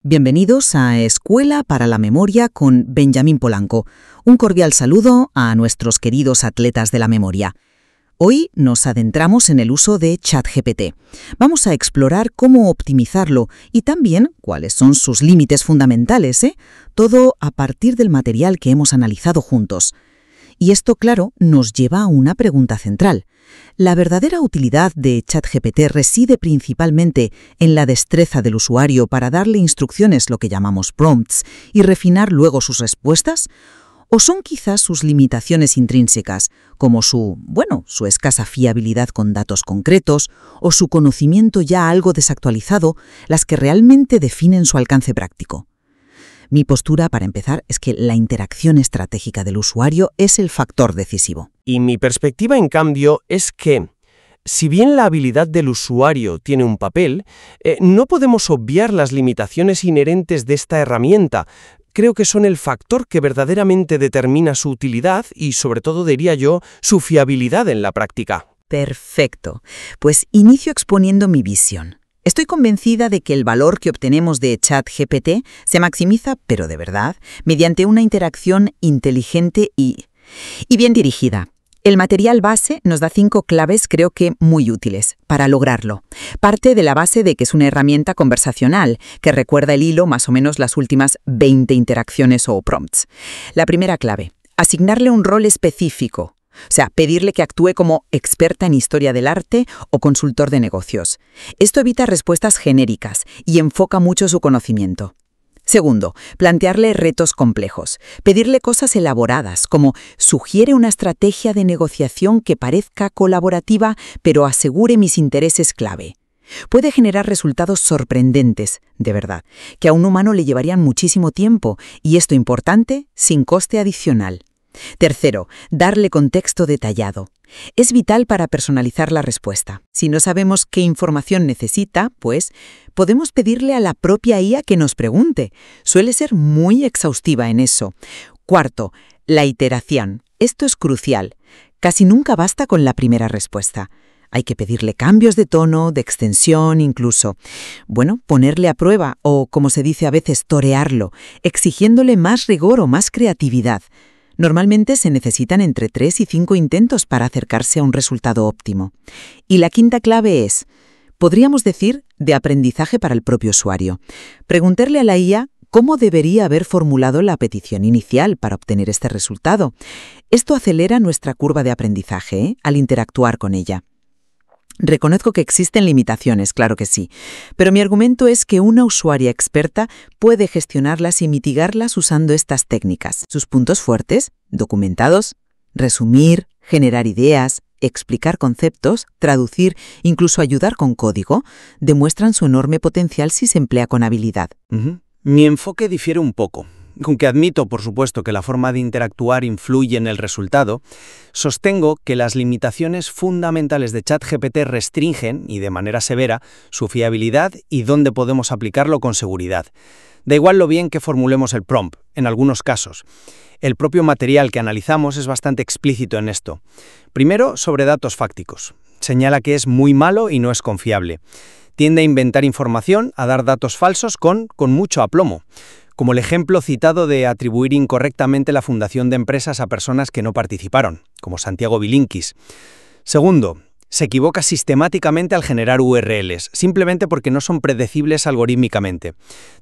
Bienvenidos a Escuela para la Memoria con Benjamín Polanco. Un cordial saludo a nuestros queridos atletas de la memoria. Hoy nos adentramos en el uso de ChatGPT. Vamos a explorar cómo optimizarlo y también cuáles son sus límites fundamentales, todo a partir del material que hemos analizado juntos. Y esto, claro, nos lleva a una pregunta central. ¿La verdadera utilidad de ChatGPT reside principalmente en la destreza del usuario para darle instrucciones, lo que llamamos prompts, y refinar luego sus respuestas? ¿O son quizás sus limitaciones intrínsecas, como su escasa fiabilidad con datos concretos o su conocimiento ya algo desactualizado, las que realmente definen su alcance práctico? Mi postura, para empezar, es que la interacción estratégica del usuario es el factor decisivo. Y mi perspectiva, en cambio, es que, si bien la habilidad del usuario tiene un papel, no podemos obviar las limitaciones inherentes de esta herramienta. Creo que son el factor que verdaderamente determina su utilidad y, sobre todo, diría yo, su fiabilidad en la práctica. Perfecto. Pues inicio exponiendo mi visión. Estoy convencida de que el valor que obtenemos de ChatGPT se maximiza, pero de verdad, mediante una interacción inteligente y bien dirigida. El material base nos da 5 claves, creo que muy útiles, para lograrlo. Parte de la base de que es una herramienta conversacional, que recuerda el hilo más o menos las últimas 20 interacciones o prompts. La primera clave, asignarle un rol específico. O sea, pedirle que actúe como experta en historia del arte o consultor de negocios. Esto evita respuestas genéricas y enfoca mucho su conocimiento. Segundo, plantearle retos complejos. Pedirle cosas elaboradas, como sugiere una estrategia de negociación que parezca colaborativa, pero asegure mis intereses clave. Puede generar resultados sorprendentes, de verdad, que a un humano le llevarían muchísimo tiempo, y esto importante, sin coste adicional. Tercero, darle contexto detallado. Es vital para personalizar la respuesta. Si no sabemos qué información necesita, pues podemos pedirle a la propia IA que nos pregunte. Suele ser muy exhaustiva en eso. Cuarto, la iteración. Esto es crucial. Casi nunca basta con la primera respuesta. Hay que pedirle cambios de tono, de extensión, incluso. Ponerle a prueba o, como se dice a veces, torearlo, exigiéndole más rigor o más creatividad. Normalmente se necesitan entre 3 y 5 intentos para acercarse a un resultado óptimo. Y la quinta clave es, podríamos decir, de aprendizaje para el propio usuario. Preguntarle a la IA cómo debería haber formulado la petición inicial para obtener este resultado. Esto acelera nuestra curva de aprendizaje, al interactuar con ella. Reconozco que existen limitaciones, claro que sí, pero mi argumento es que una usuaria experta puede gestionarlas y mitigarlas usando estas técnicas. Sus puntos fuertes, documentados, resumir, generar ideas, explicar conceptos, traducir, incluso ayudar con código, demuestran su enorme potencial si se emplea con habilidad. Mi enfoque difiere un poco. Aunque admito, por supuesto, que la forma de interactuar influye en el resultado, sostengo que las limitaciones fundamentales de ChatGPT restringen, y de manera severa, su fiabilidad y dónde podemos aplicarlo con seguridad. Da igual lo bien que formulemos el prompt, en algunos casos. El propio material que analizamos es bastante explícito en esto. Primero, sobre datos fácticos. Señala que es muy malo y no es confiable. Tiende a inventar información, a dar datos falsos con mucho aplomo. Como el ejemplo citado de atribuir incorrectamente la fundación de empresas a personas que no participaron, como Santiago Bilinkis. Segundo, se equivoca sistemáticamente al generar URLs, simplemente porque no son predecibles algorítmicamente.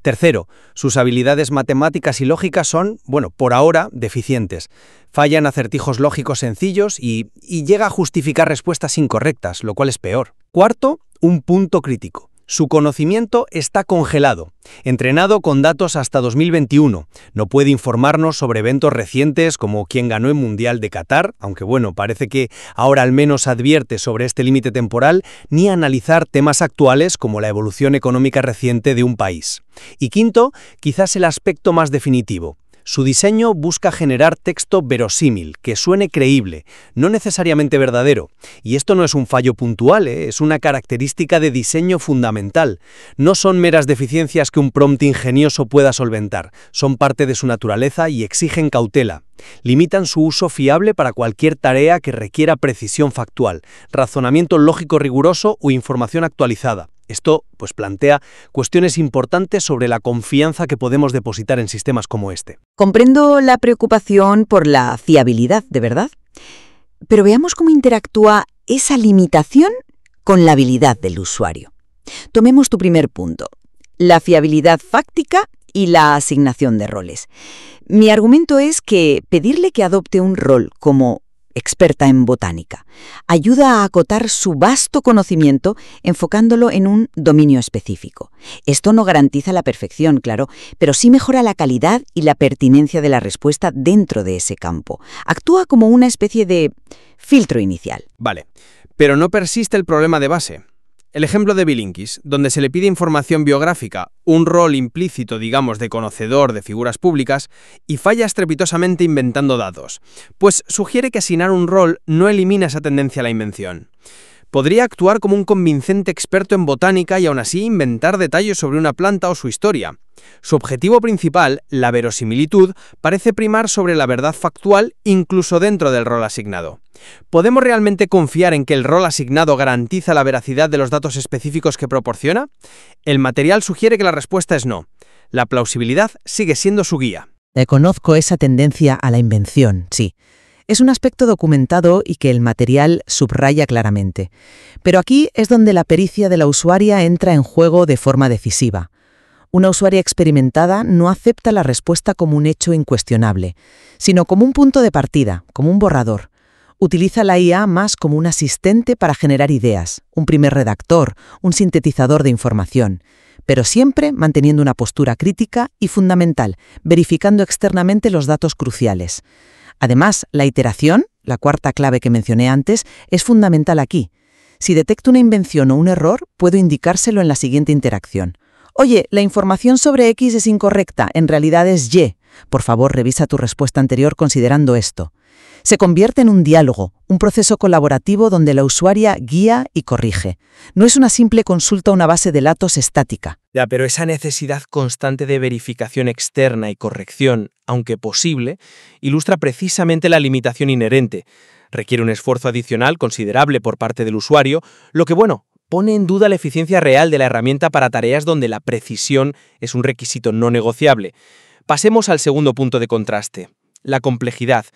Tercero, sus habilidades matemáticas y lógicas son, por ahora, deficientes. Falla en acertijos lógicos sencillos y llega a justificar respuestas incorrectas, lo cual es peor. Cuarto, un punto crítico. Su conocimiento está congelado, entrenado con datos hasta 2021. No puede informarnos sobre eventos recientes como quién ganó el Mundial de Qatar, aunque parece que ahora al menos advierte sobre este límite temporal, ni analizar temas actuales como la evolución económica reciente de un país. Y quinto, quizás el aspecto más definitivo. Su diseño busca generar texto verosímil, que suene creíble, no necesariamente verdadero. Y esto no es un fallo puntual, es una característica de diseño fundamental. No son meras deficiencias que un prompt ingenioso pueda solventar, son parte de su naturaleza y exigen cautela. Limitan su uso fiable para cualquier tarea que requiera precisión factual, razonamiento lógico riguroso o información actualizada. Esto, pues, plantea cuestiones importantes sobre la confianza que podemos depositar en sistemas como este. Comprendo la preocupación por la fiabilidad, ¿de verdad? Pero veamos cómo interactúa esa limitación con la habilidad del usuario. Tomemos tu primer punto, la fiabilidad fáctica y la asignación de roles. Mi argumento es que pedirle que adopte un rol como experta en botánica ayuda a acotar su vasto conocimiento enfocándolo en un dominio específico. Esto no garantiza la perfección, claro, pero sí mejora la calidad y la pertinencia de la respuesta dentro de ese campo. Actúa como una especie de filtro inicial. Vale, pero no persiste el problema de base. El ejemplo de Bilinkis, donde se le pide información biográfica, un rol implícito, digamos, de conocedor de figuras públicas, y falla estrepitosamente inventando datos, pues sugiere que asignar un rol no elimina esa tendencia a la invención. Podría actuar como un convincente experto en botánica y aún así inventar detalles sobre una planta o su historia. Su objetivo principal, la verosimilitud, parece primar sobre la verdad factual incluso dentro del rol asignado. ¿Podemos realmente confiar en que el rol asignado garantiza la veracidad de los datos específicos que proporciona? El material sugiere que la respuesta es no. La plausibilidad sigue siendo su guía. Reconozco esa tendencia a la invención, sí. Es un aspecto documentado y que el material subraya claramente. Pero aquí es donde la pericia de la usuaria entra en juego de forma decisiva. Una usuaria experimentada no acepta la respuesta como un hecho incuestionable, sino como un punto de partida, como un borrador. Utiliza la IA más como un asistente para generar ideas, un primer redactor, un sintetizador de información, pero siempre manteniendo una postura crítica y fundamental, verificando externamente los datos cruciales. Además, la iteración, la cuarta clave que mencioné antes, es fundamental aquí. Si detecto una invención o un error, puedo indicárselo en la siguiente interacción. Oye, la información sobre X es incorrecta, en realidad es Y. Por favor, revisa tu respuesta anterior considerando esto. Se convierte en un diálogo, un proceso colaborativo donde la usuaria guía y corrige. No es una simple consulta a una base de datos estática. Ya, pero esa necesidad constante de verificación externa y corrección, aunque posible, ilustra precisamente la limitación inherente. Requiere un esfuerzo adicional considerable por parte del usuario, lo que, pone en duda la eficiencia real de la herramienta para tareas donde la precisión es un requisito no negociable. Pasemos al segundo punto de contraste, la complejidad.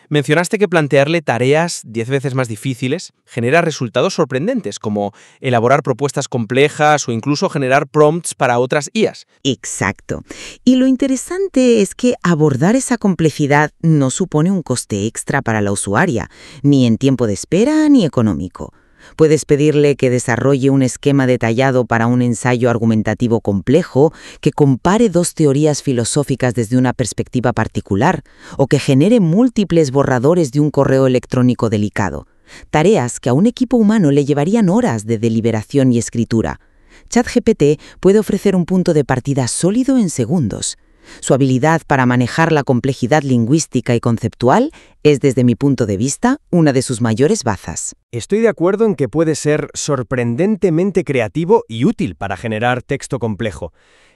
Mencionaste que plantearle tareas 10 veces más difíciles genera resultados sorprendentes, como elaborar propuestas complejas o incluso generar prompts para otras IAs. Exacto. Y lo interesante es que abordar esa complejidad no supone un coste extra para la usuaria, ni en tiempo de espera ni económico. Puedes pedirle que desarrolle un esquema detallado para un ensayo argumentativo complejo, que compare dos teorías filosóficas desde una perspectiva particular, o que genere múltiples borradores de un correo electrónico delicado. Tareas que a un equipo humano le llevarían horas de deliberación y escritura. ChatGPT puede ofrecer un punto de partida sólido en segundos. Su habilidad para manejar la complejidad lingüística y conceptual es, desde mi punto de vista, una de sus mayores bazas. Estoy de acuerdo en que puede ser sorprendentemente creativo y útil para generar texto complejo.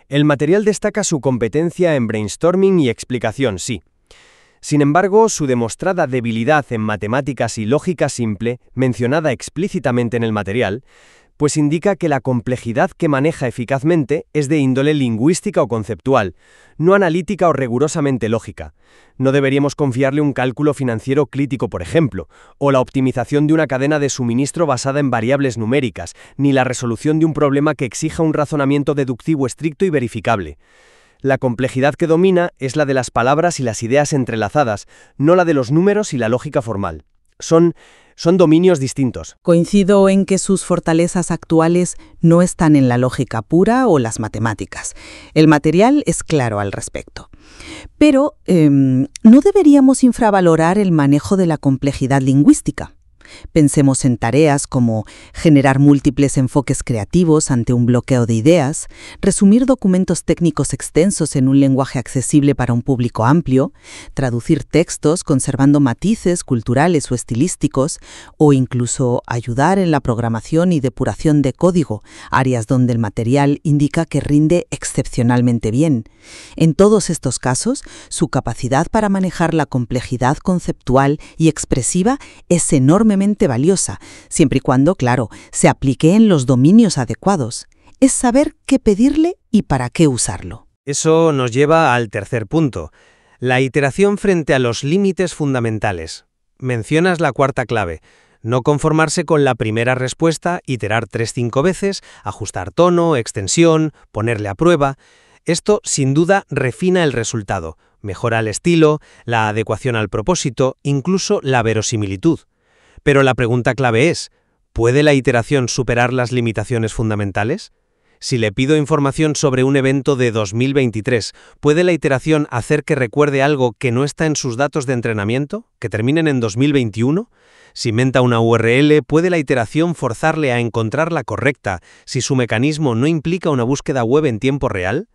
El material destaca su competencia en brainstorming y explicación, sí. Sin embargo, su demostrada debilidad en matemáticas y lógica simple, mencionada explícitamente en el material, pues indica que la complejidad que maneja eficazmente es de índole lingüística o conceptual, no analítica o rigurosamente lógica. No deberíamos confiarle un cálculo financiero crítico, por ejemplo, o la optimización de una cadena de suministro basada en variables numéricas, ni la resolución de un problema que exija un razonamiento deductivo estricto y verificable. La complejidad que domina es la de las palabras y las ideas entrelazadas, no la de los números y la lógica formal. Son dominios distintos. Coincido en que sus fortalezas actuales no están en la lógica pura o las matemáticas. El material es claro al respecto. Pero no deberíamos infravalorar el manejo de la complejidad lingüística. Pensemos en tareas como generar múltiples enfoques creativos ante un bloqueo de ideas, resumir documentos técnicos extensos en un lenguaje accesible para un público amplio, traducir textos conservando matices culturales o estilísticos, o incluso ayudar en la programación y depuración de código, áreas donde el material indica que rinde excepcionalmente bien. En todos estos casos, su capacidad para manejar la complejidad conceptual y expresiva es enormemente valiosa, siempre y cuando, claro, se aplique en los dominios adecuados. es saber qué pedirle y para qué usarlo. Eso nos lleva al tercer punto, la iteración frente a los límites fundamentales. Mencionas la cuarta clave, no conformarse con la primera respuesta, iterar 3-5 veces, ajustar tono, extensión, ponerle a prueba. Esto, sin duda, refina el resultado, mejora el estilo, la adecuación al propósito, incluso la verosimilitud. Pero la pregunta clave es, ¿puede la iteración superar las limitaciones fundamentales? Si le pido información sobre un evento de 2023, ¿puede la iteración hacer que recuerde algo que no está en sus datos de entrenamiento, que terminen en 2021? Si menta una URL, ¿puede la iteración forzarle a encontrar la correcta si su mecanismo no implica una búsqueda web en tiempo real?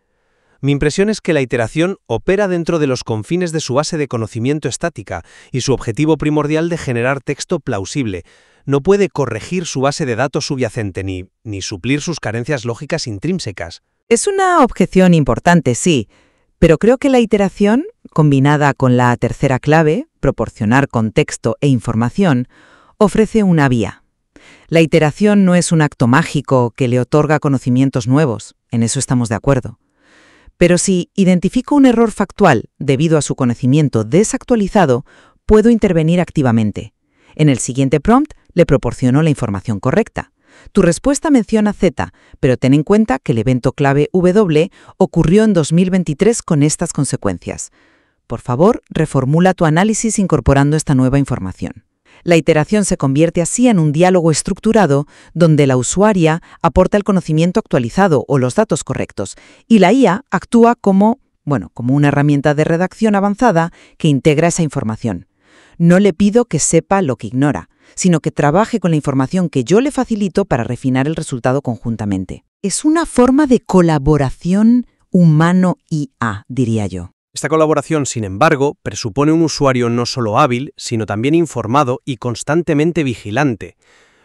Mi impresión es que la iteración opera dentro de los confines de su base de conocimiento estática y su objetivo primordial de generar texto plausible. No puede corregir su base de datos subyacente ni suplir sus carencias lógicas intrínsecas. Es una objeción importante, sí, pero creo que la iteración, combinada con la tercera clave, proporcionar contexto e información, ofrece una vía. La iteración no es un acto mágico que le otorga conocimientos nuevos, en eso estamos de acuerdo. Pero si identifico un error factual debido a su conocimiento desactualizado, puedo intervenir activamente. En el siguiente prompt le proporciono la información correcta. Tu respuesta menciona Z, pero ten en cuenta que el evento clave W ocurrió en 2023 con estas consecuencias. Por favor, reformula tu análisis incorporando esta nueva información. La iteración se convierte así en un diálogo estructurado donde la usuaria aporta el conocimiento actualizado o los datos correctos y la IA actúa como una herramienta de redacción avanzada que integra esa información. No le pido que sepa lo que ignora, sino que trabaje con la información que yo le facilito para refinar el resultado conjuntamente. Es una forma de colaboración humano-IA, diría yo. Esta colaboración, sin embargo, presupone un usuario no solo hábil, sino también informado y constantemente vigilante,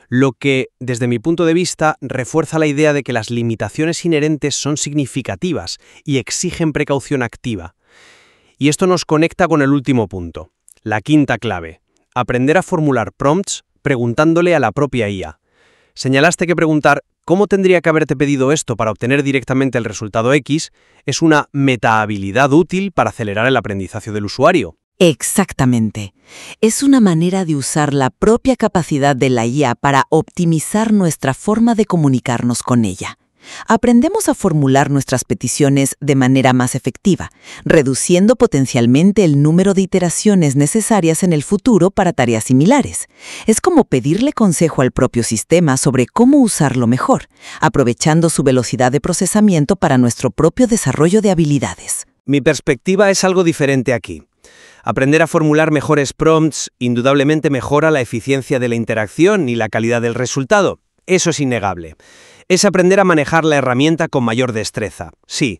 lo que, desde mi punto de vista, refuerza la idea de que las limitaciones inherentes son significativas y exigen precaución activa. Y esto nos conecta con el último punto, la quinta clave, aprender a formular prompts preguntándole a la propia IA. Señalaste que preguntar ¿cómo tendría que haberte pedido esto para obtener directamente el resultado X? Es una metahabilidad útil para acelerar el aprendizaje del usuario. Exactamente. Es una manera de usar la propia capacidad de la IA para optimizar nuestra forma de comunicarnos con ella. Aprendemos a formular nuestras peticiones de manera más efectiva, reduciendo potencialmente el número de iteraciones necesarias en el futuro para tareas similares. Es como pedirle consejo al propio sistema sobre cómo usarlo mejor, aprovechando su velocidad de procesamiento para nuestro propio desarrollo de habilidades. Mi perspectiva es algo diferente aquí. Aprender a formular mejores prompts indudablemente mejora la eficiencia de la interacción y la calidad del resultado. Eso es innegable. Es aprender a manejar la herramienta con mayor destreza, sí.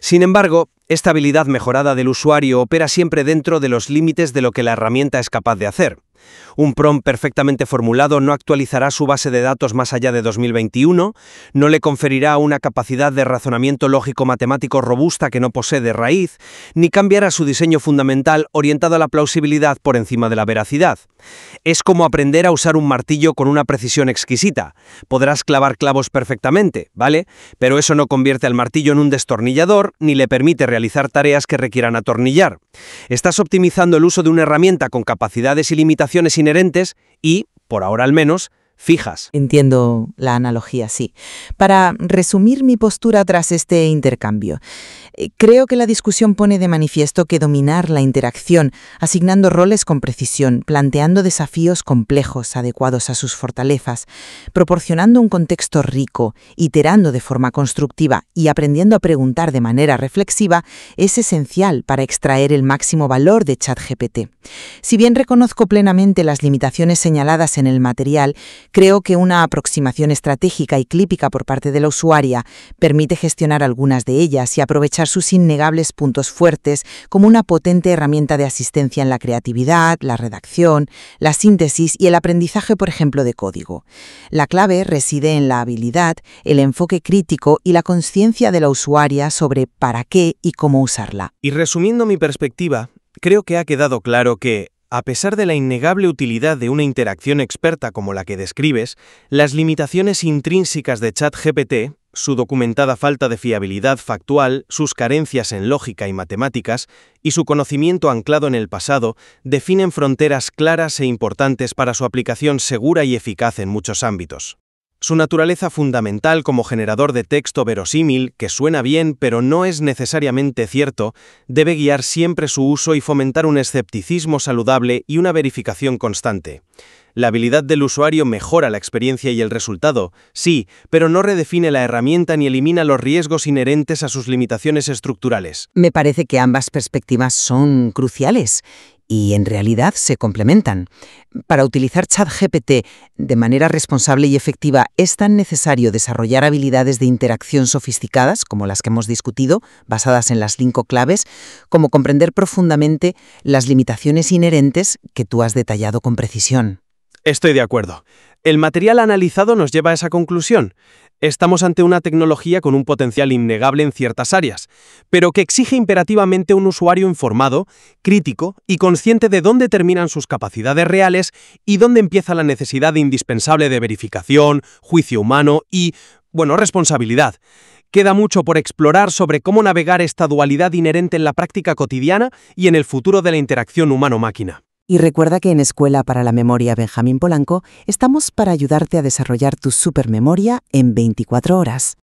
Sin embargo, esta habilidad mejorada del usuario opera siempre dentro de los límites de lo que la herramienta es capaz de hacer. Un prompt perfectamente formulado no actualizará su base de datos más allá de 2021, no le conferirá una capacidad de razonamiento lógico-matemático robusta que no posee de raíz, ni cambiará su diseño fundamental orientado a la plausibilidad por encima de la veracidad. Es como aprender a usar un martillo con una precisión exquisita. Podrás clavar clavos perfectamente, ¿vale? Pero eso no convierte al martillo en un destornillador ni le permite realizar tareas que requieran atornillar. Estás optimizando el uso de una herramienta con capacidades y limitaciones inherentes y, por ahora al menos, fijas. Entiendo la analogía, sí. Para resumir mi postura tras este intercambio, creo que la discusión pone de manifiesto que dominar la interacción, asignando roles con precisión, planteando desafíos complejos adecuados a sus fortalezas, proporcionando un contexto rico, iterando de forma constructiva y aprendiendo a preguntar de manera reflexiva, es esencial para extraer el máximo valor de ChatGPT. Si bien reconozco plenamente las limitaciones señaladas en el material, creo que una aproximación estratégica y clípica por parte de la usuaria permite gestionar algunas de ellas y aprovechar sus innegables puntos fuertes como una potente herramienta de asistencia en la creatividad, la redacción, la síntesis y el aprendizaje, por ejemplo, de código. La clave reside en la habilidad, el enfoque crítico y la consciencia de la usuaria sobre para qué y cómo usarla. Y resumiendo mi perspectiva, creo que ha quedado claro que, a pesar de la innegable utilidad de una interacción experta como la que describes, las limitaciones intrínsecas de ChatGPT, Su documentada falta de fiabilidad factual, sus carencias en lógica y matemáticas y su conocimiento anclado en el pasado definen fronteras claras e importantes para su aplicación segura y eficaz en muchos ámbitos. Su naturaleza fundamental como generador de texto verosímil, que suena bien pero no es necesariamente cierto, debe guiar siempre su uso y fomentar un escepticismo saludable y una verificación constante. La habilidad del usuario mejora la experiencia y el resultado, sí, pero no redefine la herramienta ni elimina los riesgos inherentes a sus limitaciones estructurales. Me parece que ambas perspectivas son cruciales y en realidad se complementan. Para utilizar ChatGPT de manera responsable y efectiva es tan necesario desarrollar habilidades de interacción sofisticadas, como las que hemos discutido, basadas en las 5 claves, como comprender profundamente las limitaciones inherentes que tú has detallado con precisión. Estoy de acuerdo. El material analizado nos lleva a esa conclusión. Estamos ante una tecnología con un potencial innegable en ciertas áreas, pero que exige imperativamente un usuario informado, crítico y consciente de dónde terminan sus capacidades reales y dónde empieza la necesidad indispensable de verificación, juicio humano y, responsabilidad. Queda mucho por explorar sobre cómo navegar esta dualidad inherente en la práctica cotidiana y en el futuro de la interacción humano-máquina. Y recuerda que en Escuela para la Memoria Benjamín Polanco estamos para ayudarte a desarrollar tu supermemoria en 24 horas.